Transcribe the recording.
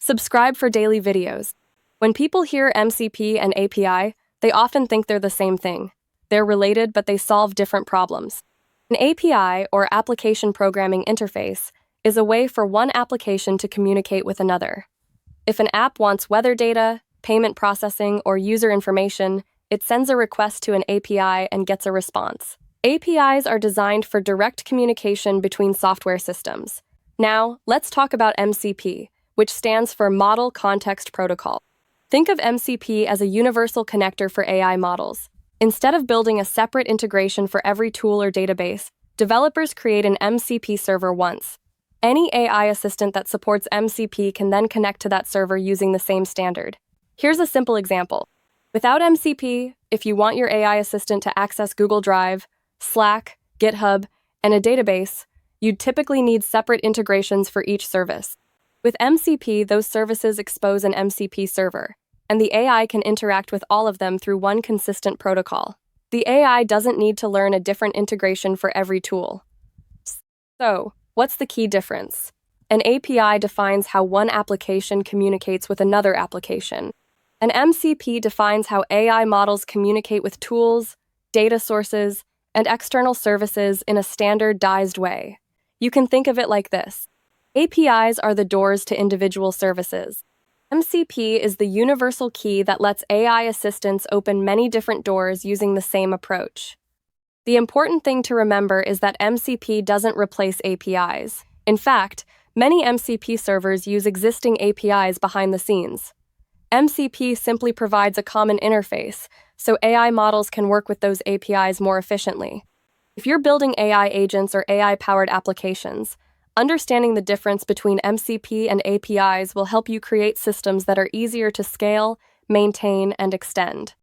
Subscribe for daily videos. When people hear MCP and API, they often think they're the same thing. They're related, but they solve different problems. An API, or Application Programming Interface, is a way for one application to communicate with another. If an app wants weather data, payment processing, or user information, it sends a request to an API and gets a response. APIs are designed for direct communication between software systems. Now, let's talk about MCP, which stands for Model Context Protocol. Think of MCP as a universal connector for AI models. Instead of building a separate integration for every tool or database, developers create an MCP server once. Any AI assistant that supports MCP can then connect to that server using the same standard. Here's a simple example. Without MCP, if you want your AI assistant to access Google Drive, Slack, GitHub, and a database, you'd typically need separate integrations for each service. With MCP, those services expose an MCP server, and the AI can interact with all of them through one consistent protocol. The AI doesn't need to learn a different integration for every tool. So, what's the key difference? An API defines how one application communicates with another application. An MCP defines how AI models communicate with tools, data sources, and external services in a standardized way. You can think of it like this. APIs are the doors to individual services. MCP is the universal key that lets AI assistants open many different doors using the same approach. The important thing to remember is that MCP doesn't replace APIs. In fact, many MCP servers use existing APIs behind the scenes. MCP simply provides a common interface, so AI models can work with those APIs more efficiently. If you're building AI agents or AI-powered applications, understanding the difference between MCP and APIs will help you create systems that are easier to scale, maintain, and extend.